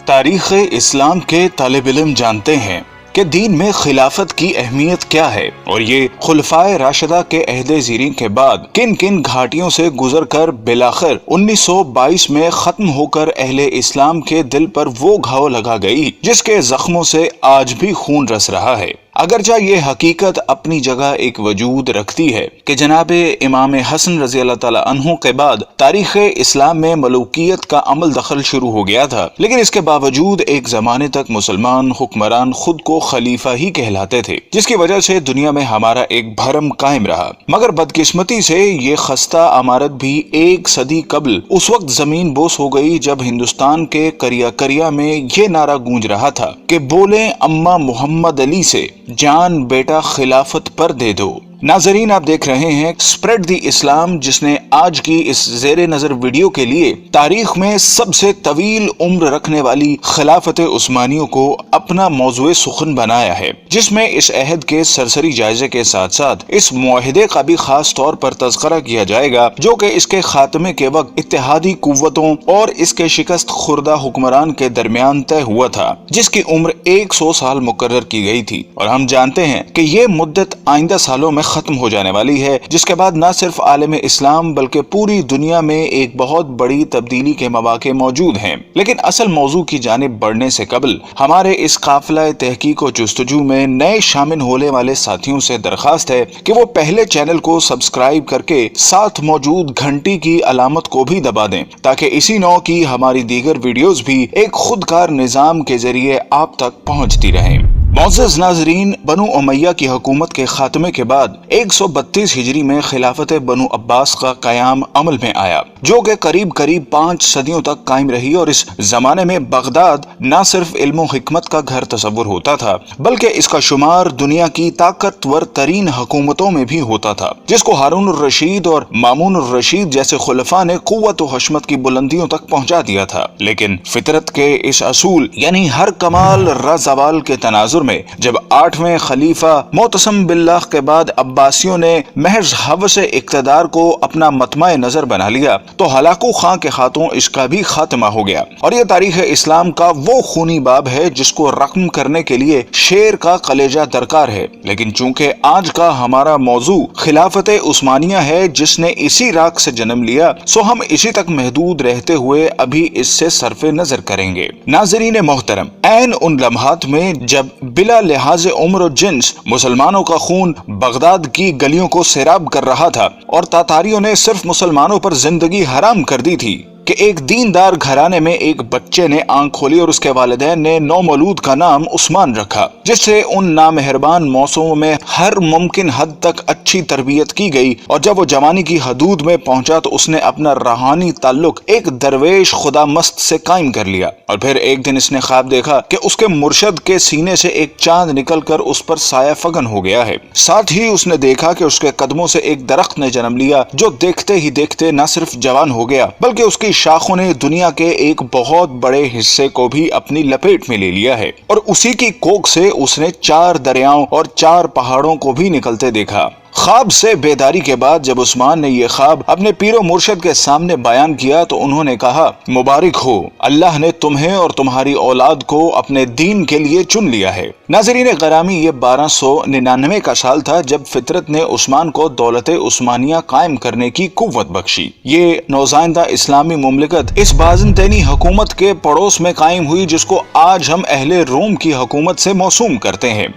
تاریخ اسلام کے طالب علم جانتے ہیں کہ دین میں خلافت کی اہمیت کیا ہے اور یہ خلفائے راشدہ کے عہد زیریں کے بعد کن کن گھاٹیوں سے گزر کر بالآخر 1922 میں ختم ہو کر اہل اسلام کے دل پر وہ گھاؤ لگا گئی جس کے زخموں سے آج بھی خون رس رہا ہے۔ اگرچہ یہ حقیقت اپنی جگہ ایک وجود رکھتی ہے کہ جناب امام حسن رضی اللہ تعالی عنہ کے بعد تاریخ اسلام میں ملوکیت کا عمل دخل شروع ہو گیا تھا، لیکن اس کے باوجود ایک زمانے تک مسلمان حکمران خود کو خلیفہ ہی کہلاتے تھے، جس کی وجہ سے دنیا میں ہمارا ایک بھرم قائم رہا۔ مگر بدقسمتی سے یہ خستہ عمارت بھی ایک صدی قبل اس وقت زمین بوس ہو گئی جب ہندوستان کے کریا کریا میں یہ نعرہ گونج رہا تھا کہ بولیں اماں محمد علی سے، جان بیٹا خلافت پر دے دو۔ ناظرین، آپ دیکھ رہے ہیں اسپریڈ دی اسلام، جس نے آج کی اس زیر نظر ویڈیو کے لیے تاریخ میں سب سے طویل عمر رکھنے والی خلافت عثمانیوں کو اپنا موضوع سخن بنایا ہے، جس میں اس عہد کے سرسری جائزے کے ساتھ ساتھ اس معاہدے کا بھی خاص طور پر تذکرہ کیا جائے گا جو کہ اس کے خاتمے کے وقت اتحادی قوتوں اور اس کے شکست خوردہ حکمران کے درمیان طے ہوا تھا، جس کی عمر 100 سال مقرر کی گئی تھی، اور ہم جانتے ہیں کہ یہ مدت آئندہ سالوں میں ختم ہو جانے والی ہے، جس کے بعد نہ صرف عالم اسلام بلکہ پوری دنیا میں ایک بہت بڑی تبدیلی کے مواقع موجود ہیں۔ لیکن اصل موضوع کی جانب بڑھنے سے قبل ہمارے اس قافلہ تحقیق و جستجو میں نئے شامل ہونے والے ساتھیوں سے درخواست ہے کہ وہ پہلے چینل کو سبسکرائب کر کے ساتھ موجود گھنٹی کی علامت کو بھی دبا دیں تاکہ اسی نوع کی ہماری دیگر ویڈیوز بھی ایک خودکار نظام کے ذریعے آپ تک پہنچتی رہیں۔ معزز ناظرین، بنو امیہ کی حکومت کے خاتمے کے بعد 132 ہجری میں خلافت بنو عباس کا قیام عمل میں آیا، جو کہ قریب 5 صدیوں تک قائم رہی، اور اس زمانے میں بغداد نہ صرف علم و حکمت کا گھر تصور ہوتا تھا بلکہ اس کا شمار دنیا کی طاقتور ترین حکومتوں میں بھی ہوتا تھا، جس کو ہارون الرشید اور مامون الرشید جیسے خلفاء نے قوت و حشمت کی بلندیوں تک پہنچا دیا تھا۔ لیکن فطرت کے اس اصول یعنی ہر کمال رہ زوال کے تناظر میں جب 8ویں خلیفہ معتصم باللہ کے بعد عباسیوں نے محض ہوس اقتدار کو اپنا مطمع نظر بنا لیا تو ہلاکو خاں کے ہاتھوں اس کا بھی خاتمہ ہو گیا، اور یہ تاریخ اسلام کا وہ خونی باب ہے جس کو رقم کرنے کے لیے شیر کا کلیجہ درکار ہے۔ لیکن چونکہ آج کا ہمارا موضوع خلافت عثمانیہ ہے جس نے اسی راک سے جنم لیا، سو ہم اسی تک محدود رہتے ہوئے ابھی اس سے صرف نظر کریں گے۔ ناظرین محترم، عین ان لمحات میں جب بلا لحاظ عمر و جنس مسلمانوں کا خون بغداد کی گلیوں کو سیراب کر رہا تھا اور تاتاریوں نے صرف مسلمانوں پر زندگی حرام کر دی تھی کہ ایک دیندار گھرانے میں ایک بچے نے آنکھ کھولی اور اس کے والدین نے نومولود کا نام عثمان رکھا، جس سے ان نامہربان موسموں میں ہر ممکن حد تک اچھی تربیت کی گئی، اور جب وہ جوانی کی حدود میں پہنچا تو اس نے اپنا روحانی تعلق ایک درویش خدا مست سے قائم کر لیا، اور پھر ایک دن اس نے خواب دیکھا کہ اس کے مرشد کے سینے سے ایک چاند نکل کر اس پر سایہ فگن ہو گیا ہے۔ ساتھ ہی اس نے دیکھا کہ اس کے قدموں سے ایک درخت نے جنم لیا جو دیکھتے ہی دیکھتے نہ صرف جوان ہو گیا بلکہ اس کی شاخوں نے دنیا کے ایک بہت بڑے حصے کو بھی اپنی لپیٹ میں لے لیا ہے، اور اسی کی کوکھ سے اس نے 4 دریاؤں اور 4 پہاڑوں کو بھی نکلتے دیکھا۔ خواب سے بیداری کے بعد جب عثمان نے یہ خواب اپنے پیر و مرشد کے سامنے بیان کیا تو انہوں نے کہا، مبارک ہو، اللہ نے تمہیں اور تمہاری اولاد کو اپنے دین کے لیے چن لیا ہے۔ ناظرین گرامی، یہ 1299 کا سال تھا جب فطرت نے عثمان کو دولت عثمانیہ قائم کرنے کی قوت بخشی۔ یہ نوزائندہ اسلامی مملکت اس بازنطینی حکومت کے پڑوس میں قائم ہوئی جس کو آج ہم اہل روم کی حکومت سے موسوم کرتے ہیں۔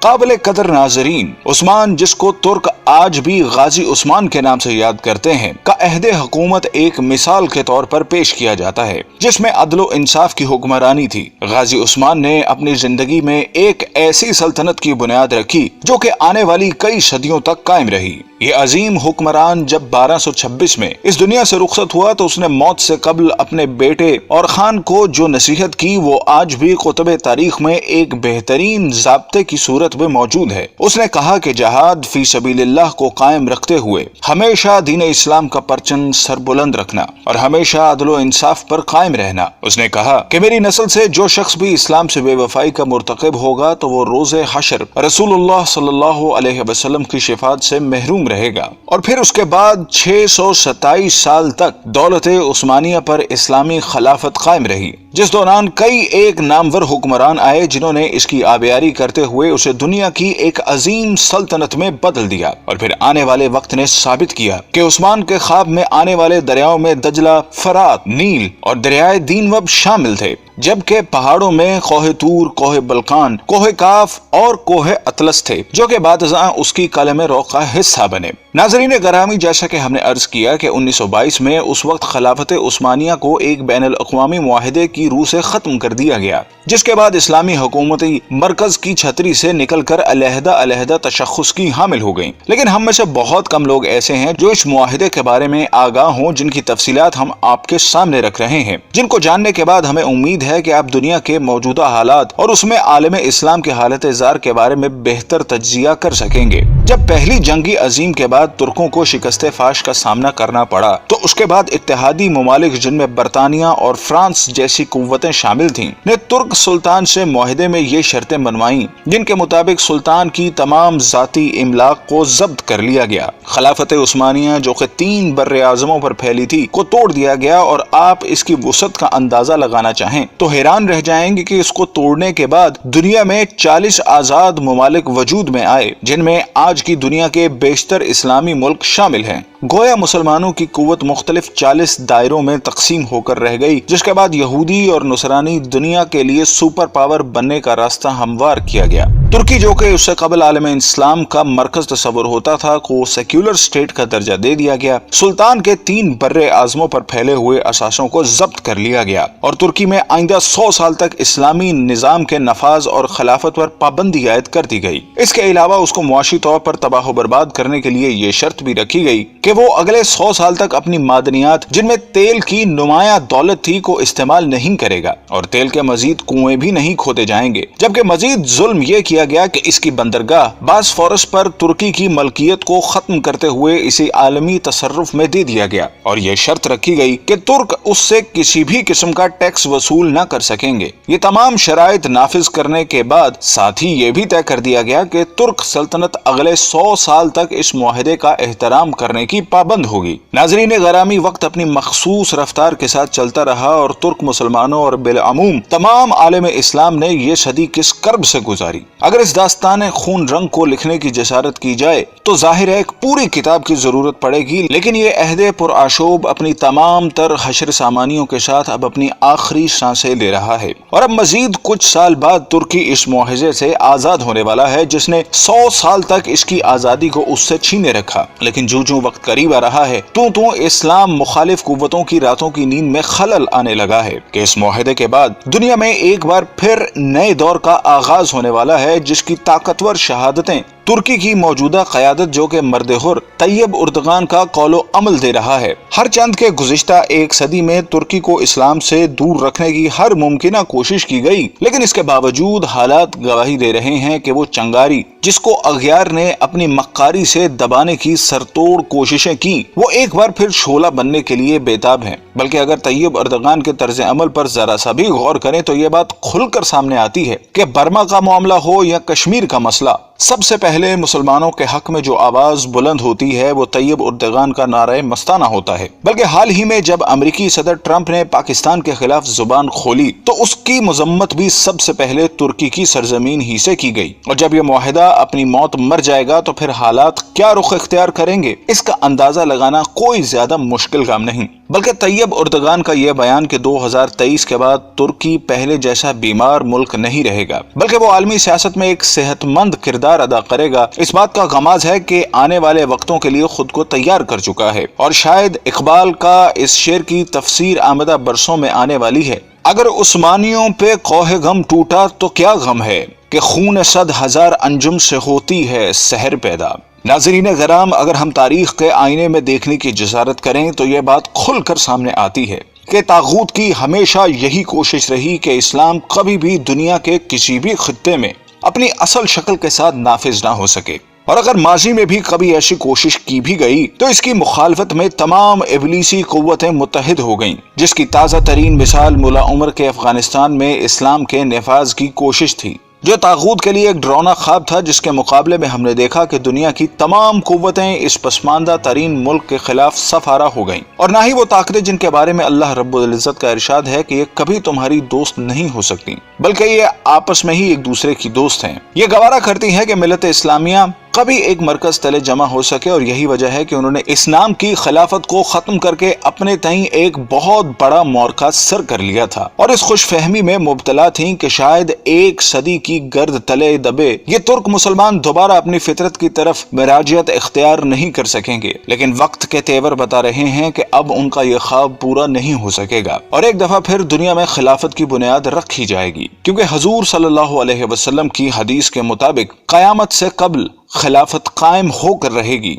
قابل قدر ناظرین، عثمان، جس کو ترک آج بھی غازی عثمان کے نام سے یاد کرتے ہیں، کا عہد حکومت ایک مثال کے طور پر پیش کیا جاتا ہے جس میں عدل و انصاف کی حکمرانی تھی۔ غازی عثمان نے اپنی زندگی میں ایک ایسی سلطنت کی بنیاد رکھی جو کہ آنے والی کئی صدیوں تک قائم رہی۔ یہ عظیم حکمران جب 1226 میں اس دنیا سے رخصت ہوا تو اس نے موت سے قبل اپنے بیٹے اور خان کو جو نصیحت کی وہ آج بھی کتب تاریخ میں ایک بہترین ضابطے کی صورت میں موجود ہے۔ اس نے کہا کہ جہاد فی سبیل اللہ کو قائم رکھتے ہوئے ہمیشہ دین اسلام کا پرچم سر بلند رکھنا اور ہمیشہ عدل و انصاف پر قائم رہنا۔ اس نے کہا کہ میری نسل سے جو شخص بھی اسلام سے بے وفائی کا مرتکب ہوگا تو وہ روز حشر رسول اللہ صلی اللہ علیہ وسلم کی شفاعت سے محروم رہے گا۔ اور پھر اس کے بعد 627 سال تک دولت عثمانیہ پر اسلامی خلافت قائم رہی، جس دوران کئی ایک نامور حکمران آئے جنہوں نے اس کی آبیاری کرتے ہوئے اسے دنیا کی ایک عظیم سلطنت میں بدل دیا۔ اور پھر آنے والے وقت نے ثابت کیا کہ عثمان کے خواب میں آنے والے دریاؤں میں دجلہ، فرات، نیل اور دریائے دینوب شامل تھے، جبکہ پہاڑوں میں کوہ طور، کوہ بلقان، کوہ کاف اور کوہ اطلس تھے، جو کہ بعد ازاں اس کی قلم رو کا حصہ بنے۔ ناظرین گرامی، جیسا کہ ہم نے عرض کیا کہ 1922 میں اس وقت خلافت عثمانیہ کو ایک بین الاقوامی معاہدے کی روح سے ختم کر دیا گیا، جس کے بعد اسلامی حکومتی مرکز کی چھتری سے نکل کر علیحدہ علیحدہ تشخص کی حامل ہو گئیں۔ لیکن ہم میں سے بہت کم لوگ ایسے ہیں جو اس معاہدے کے بارے میں آگاہ ہوں، جن کی تفصیلات ہم آپ کے سامنے رکھ رہے ہیں، جن کو جاننے کے بعد ہمیں امید ہے کہ آپ دنیا کے موجودہ حالات اور اس میں عالم اسلام کے حالت زار کے بارے میں بہتر تجزیہ کر سکیں گے۔ جب پہلی جنگ عظیم کے بعد ترکوں کو شکست فاش کا سامنا کرنا پڑا تو اس کے بعد اتحادی ممالک، جن میں برطانیہ اور فرانس جیسی قوتیں شامل تھیں، نے ترک سلطان سے معاہدے میں یہ شرطیں بنوائیں جن کے مطابق سلطان کی تمام ذاتی املاک کو ضبط کر لیا گیا۔ خلافت عثمانیہ جو کہ 3 بر اعظموں پر پھیلی تھی کو توڑ دیا گیا، اور آپ اس کی وسعت کا اندازہ لگانا چاہیں تو حیران رہ جائیں گے کہ اس کو توڑنے کے بعد دنیا میں 40 آزاد ممالک وجود میں آئے، جن میں آج کی دنیا کے بیشتر اسلامی ملک شامل ہیں۔ گویا مسلمانوں کی قوت مختلف 40 دائروں میں تقسیم ہو کر رہ گئی، جس کے بعد یہودی اور نصرانی دنیا کے لیے سپر پاور بننے کا راستہ ہموار کیا گیا۔ ترکی جو کہ اس سے قبل عالم اسلام کا مرکز تصور ہوتا تھا کو سیکولر اسٹیٹ کا درجہ دے دیا گیا۔ سلطان کے 3 بر اعظموں پر پھیلے ہوئے اثاثوں کو ضبط کر لیا گیا، اور ترکی میں آئندہ 100 سال تک اسلامی نظام کے نفاذ اور خلافت پر پابندی عائد کر دی گئی۔ اس کے علاوہ اس کو معاشی طور پر تباہ و برباد کرنے کے لیے یہ شرط بھی رکھی گئی کہ وہ اگلے 100 سال تک اپنی معدنیات، جن میں تیل کی نمایاں دولت تھی، کو استعمال نہیں کرے گا، اور تیل کے مزید کنویں بھی نہیں کھودے جائیں گے۔ جبکہ مزید ظلم یہ کیا گیا کہ اس کی بندرگاہ باسفورس پر ترکی کی ملکیت کو ختم کرتے ہوئے اسے عالمی تصرف میں دے دیا گیا، اور یہ شرط رکھی گئی کہ ترک اس سے کسی بھی قسم کا ٹیکس وصول نہ کر سکیں گے۔ یہ تمام شرائط نافذ کرنے کے بعد ساتھ ہی یہ بھی طے کر دیا گیا کہ ترک سلطنت اگلے 100 سال تک اس معاہدے کا احترام کرنے کی پابند ہوگی۔ ناظرین گرامی، وقت اپنی مخصوص رفتار کے ساتھ چلتا رہا، اور ترک مسلمانوں اور بالعموم تمام عالم اسلام نے یہ صدی کس کرب سے گزاری۔ اگر اس داستان خون رنگ کو لکھنے کی جسارت کی جائے تو ظاہر ہے ایک پوری کتاب کی ضرورت پڑے گی، لیکن یہ عہد پرآشوب اپنی تمام تر حشر سامانیوں کے ساتھ اب اپنی آخری سانسیں لے رہا ہے، اور اب مزید کچھ سال بعد ترکی اس معاہدے سے آزاد ہونے والا ہے جس نے 100 سال تک اس کی آزادی کو اس سے چھینے رکھا۔ لیکن جو وقت قریب آ رہا ہے تو اسلام مخالف قوتوں کی راتوں کی نیند میں خلل آنے لگا ہے کہ اس معاہدے کے بعد دنیا میں ایک بار پھر نئے دور کا آغاز ہونے والا ہے، جس کی طاقتور شہادتیں ترکی کی موجودہ قیادت جو کہ مرد حر طیب اردغان کا قول و عمل دے رہا ہے۔ ہر چند کے گزشتہ 1 صدی میں ترکی کو اسلام سے دور رکھنے کی ہر ممکنہ کوشش کی گئی، لیکن اس کے باوجود حالات گواہی دے رہے ہیں کہ وہ چنگاری جس کو اغیار نے اپنی مکاری سے دبانے کی سرتوڑ کوششیں کی، وہ ایک بار پھر شعلہ بننے کے لیے بےتاب ہیں۔ بلکہ اگر طیب اردغان کے طرز عمل پر ذرا سا بھی غور کریں تو یہ بات کھل کر سامنے آتی ہے کہ برما کا معاملہ ہو یا کشمیر کا مسئلہ، سب سے پہلے مسلمانوں کے حق میں جو آواز بلند ہوتی ہے وہ طیب اردغان کا نعرہ مستانہ ہوتا ہے۔ بلکہ حال ہی میں جب امریکی صدر ٹرمپ نے پاکستان کے خلاف زبان کھولی تو اس کی مذمت بھی سب سے پہلے ترکی کی سرزمین ہی سے کی گئی، اور جب یہ معاہدہ اپنی موت مر جائے گا تو پھر حالات کیا رخ اختیار کریں گے، اس کا اندازہ لگانا کوئی زیادہ مشکل کام نہیں۔ بلکہ طیب اردغان کا یہ بیان کہ 2023 کے بعد ترکی پہلے جیسا بیمار ملک نہیں رہے گا، بلکہ وہ عالمی سیاست میں ایک صحت مند کردار ادا کرے گا، اس بات کا غماز ہے کہ آنے والے وقتوں کے لیے خود کو تیار کر چکا ہے، اور شاید اقبال کا اس شعر کی تفسیر آمدہ برسوں میں آنے والی ہے۔ اگر عثمانیوں پہ کوہ غم ٹوٹا تو کیا غم ہے کہ خون 100,000 انجم سے ہوتی ہے سحر پیدا۔ ناظرین کرام، اگر ہم تاریخ کے آئینے میں دیکھنے کی جسارت کریں تو یہ بات کھل کر سامنے آتی ہے کہ طاغوت کی ہمیشہ یہی کوشش رہی کہ اسلام کبھی بھی دنیا کے کسی بھی خطے میں اپنی اصل شکل کے ساتھ نافذ نہ ہو سکے، اور اگر ماضی میں بھی کبھی ایسی کوشش کی بھی گئی تو اس کی مخالفت میں تمام ابلیسی قوتیں متحد ہو گئیں، جس کی تازہ ترین مثال ملا عمر کے افغانستان میں اسلام کے نفاذ کی کوشش تھی، جو طاغوت کے لیے ایک ڈراؤنا خواب تھا، جس کے مقابلے میں ہم نے دیکھا کہ دنیا کی تمام قوتیں اس پسماندہ ترین ملک کے خلاف صف آرا ہو گئیں، اور نہ ہی وہ طاقتیں جن کے بارے میں اللہ رب العزت کا ارشاد ہے کہ یہ کبھی تمہاری دوست نہیں ہو سکتی، بلکہ یہ آپس میں ہی ایک دوسرے کی دوست ہیں۔ یہ گوارا کرتی ہے کہ ملت اسلامیہ کبھی ایک مرکز تلے جمع ہو سکے، اور یہی وجہ ہے کہ انہوں نے اسلام کی خلافت کو ختم کر کے اپنے تئیں ایک بہت بڑا معرکہ سر کر لیا تھا، اور اس خوش فہمی میں مبتلا تھیں کہ شاید ایک صدی کی گرد تلے دبے یہ ترک مسلمان دوبارہ اپنی فطرت کی طرف مراجعت اختیار نہیں کر سکیں گے، لیکن وقت کے تیور بتا رہے ہیں کہ اب ان کا یہ خواب پورا نہیں ہو سکے گا، اور ایک دفعہ پھر دنیا میں خلافت کی بنیاد رکھی جائے گی، کیونکہ حضور صلی اللہ علیہ وسلم کی حدیث کے مطابق قیامت سے قبل خلافت قائم ہو کر رہے گی۔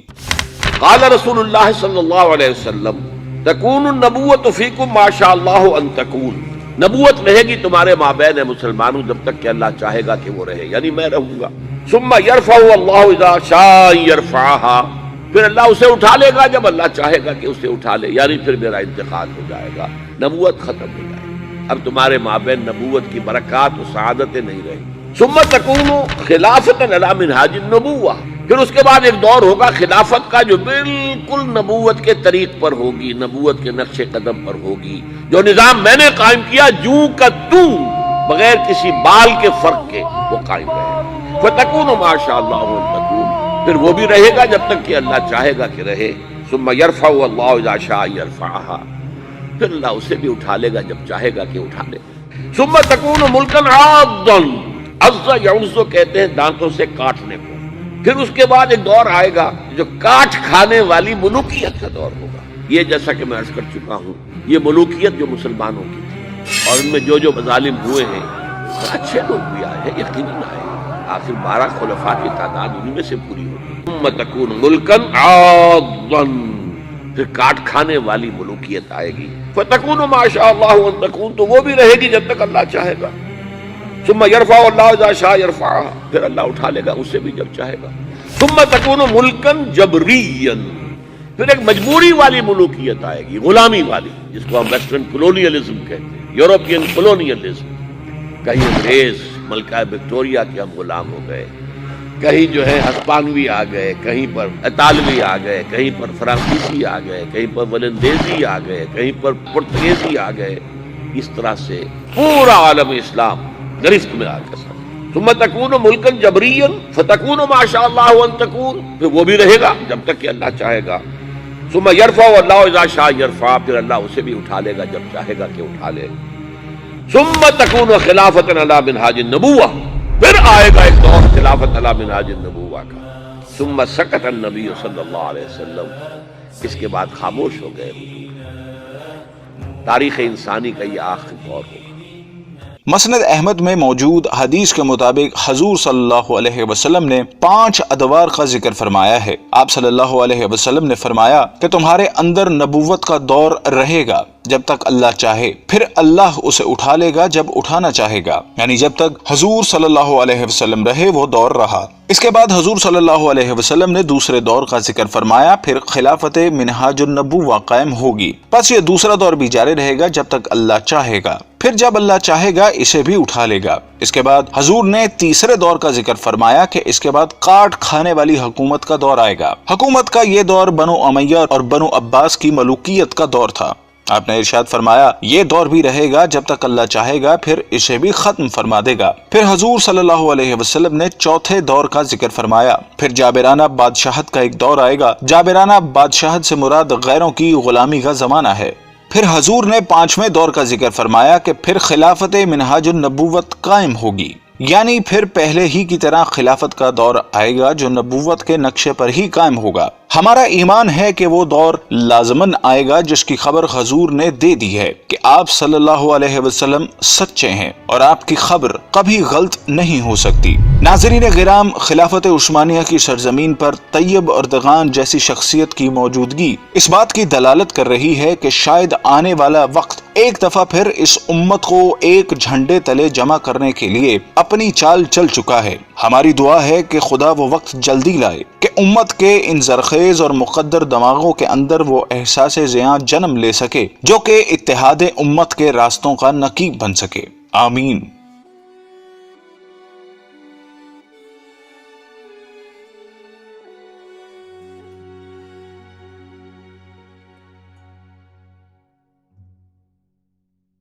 قال رسول اللہ صلی اللہ علیہ وسلم تکون النبوۃ فیکم ما شاء اللہ ان تکون، نبوت رہے گی تمہارے مابین مسلمانوں جب تک کہ اللہ چاہے گا کہ وہ رہے، یعنی میں رہوں گا۔ ثم یرفع اللہ اذا شاء یرفعها، پھر اللہ اسے اٹھا لے گا جب اللہ چاہے گا کہ اسے اٹھا لے، یعنی پھر میرا انتقال ہو جائے گا، نبوت ختم ہو جائے گی، اب تمہارے مابین نبوت کی برکات و سعادتیں نہیں رہیں۔ ثم تکون خلافۃ علی منہاج النبوہ، پھر اس کے بعد ایک دور ہوگا خلافت کا جو بالکل نبوت کے طریق پر ہوگی، نبوت کے نقش قدم پر ہوگی، جو نظام میں نے قائم کیا جوں کا توں، بغیر کسی بال کے فرق کے وہ قائم رہے۔ فتکون ما شاء اللہ ان تکون، پھر وہ بھی رہے گا جب تک کہ اللہ چاہے گا کہ رہے۔ ثم یرفع اللہ اذا شاء یرفعها، پھر اللہ اسے بھی اٹھا لے گا جب چاہے گا کہ اٹھا لے۔ ثم تکون ملکا عاضا، عض یعض کہتے ہیں دانتوں سے کاٹنے کو۔ پھر اس کے بعد ایک دور آئے گا جو کاٹ کھانے والی ملوکیت کا دور ہوگا۔ یہ جیسا کہ میں عرض کر چکا ہوں، یہ ملوکیت جو مسلمانوں کی تھی، اور ان میں جو مظالم ہوئے ہیں، اچھے لوگ بھی آئے ہیں، یقیناً آئے ہیں، آخر 12 خلفاء کی تعداد انہیں میں سے پوری ہوگی۔ ثم تکون ملکا عاضا، پھر کاٹ کھانے والی ملوکیت آئے گی۔ فتکون ما شاء اللہ ان تکون، تو وہ بھی رہے گی جب تک اللہ چاہے گا۔ ثم یرفع اللہ اذا شاء یرفعها، پھر اللہ اٹھا لے گا اسے بھی جب چاہے گا۔ ثم تکون ملکا جبریا، پھر ایک مجبوری والی ملوکیت آئے گی، غلامی والی، جس کو ہم ویسٹرن کولونیلزم کہتے ہیں، یورپین کولونیلزم۔ کہیں انگریز ملکہ وکٹوریہ کے ہم غلام ہو گئے، کہیں جو ہے ہسپانوی آ گئے، کہیں پر اطالوی آ گئے، کہیں پر فرانسیسی آ گئے، کہیں پر ولندیزی آ گئے، کہیں پر پرتگیزی آ گئے، اس طرح سے پورا عالم اسلام گرفت میں آ گیا۔ ثم تکون ملکا جبریا فتکون ما شاء اللہ ان تکون، پھر وہ بھی رہے گا جب تک کہ اللہ چاہے گا۔ ثم یرفع اللہ اذا شاء یرفع، پھر اللہ اسے بھی اٹھا لے گا جب چاہے گا کہ اٹھا لے۔ ثم تکون خلافۃ علی منہاج النبوہ، پھر آئے گا ایک دور خلافت علی منہاج النبوہ کا۔ ثم سکت النبی صلی اللہ علیہ وسلم، اس کے بعد خاموش ہو گئے حضور۔ تاریخ انسانی کا یہ آخری دور ہوگا۔ مسند احمد میں موجود حدیث کے مطابق حضور صلی اللہ علیہ وسلم نے 5 ادوار کا ذکر فرمایا ہے۔ آپ صلی اللہ علیہ وسلم نے فرمایا کہ تمہارے اندر نبوت کا دور رہے گا جب تک اللہ چاہے، پھر اللہ اسے اٹھا لے گا جب اٹھانا چاہے گا، یعنی جب تک حضور صلی اللہ علیہ وسلم رہے وہ دور رہا۔ اس کے بعد حضور صلی اللہ علیہ وسلم نے دوسرے دور کا ذکر فرمایا، پھر خلافت منہاج النبوہ قائم ہوگی، پس یہ دوسرا دور بھی جاری رہے گا جب تک اللہ چاہے گا، پھر جب اللہ چاہے گا اسے بھی اٹھا لے گا۔ اس کے بعد حضور نے تیسرے دور کا ذکر فرمایا کہ اس کے بعد کاٹ کھانے والی حکومت کا دور آئے گا۔ حکومت کا یہ دور بنو امیہ اور بنو عباس کی ملوکیت کا دور تھا۔ آپ نے ارشاد فرمایا یہ دور بھی رہے گا جب تک اللہ چاہے گا، پھر اسے بھی ختم فرما دے گا۔ پھر حضور صلی اللہ علیہ وسلم نے چوتھے دور کا ذکر فرمایا، پھر جابرانہ بادشاہت کا ایک دور آئے گا۔ جابرانہ بادشاہت سے مراد غیروں کی غلامی کا زمانہ ہے۔ پھر حضور نے 5ویں دور کا ذکر فرمایا کہ پھر خلافت منہاج النبوت قائم ہوگی، یعنی پھر پہلے ہی کی طرح خلافت کا دور آئے گا جو نبوت کے نقشے پر ہی قائم ہوگا۔ ہمارا ایمان ہے کہ وہ دور لازماً آئے گا جس کی خبر حضور نے دے دی ہے کہ آپ صلی اللہ علیہ وسلم سچے ہیں اور آپ کی خبر کبھی غلط نہیں ہو سکتی۔ ناظرین کرام، خلافت عثمانیہ کی سرزمین پر طیب اردغان جیسی شخصیت کی موجودگی اس بات کی دلالت کر رہی ہے کہ شاید آنے والا وقت ایک دفعہ پھر اس امت کو ایک جھنڈے تلے جمع کرنے کے لیے اپنی چال چل چکا ہے۔ ہماری دعا ہے کہ خدا وہ وقت جلدی لائے کہ امت کے ان زرخیز اور مقدر دماغوں کے اندر وہ احساس زیاں جنم لے سکے جو کہ اتحاد امت کے راستوں کا نقیب بن سکے۔ آمین۔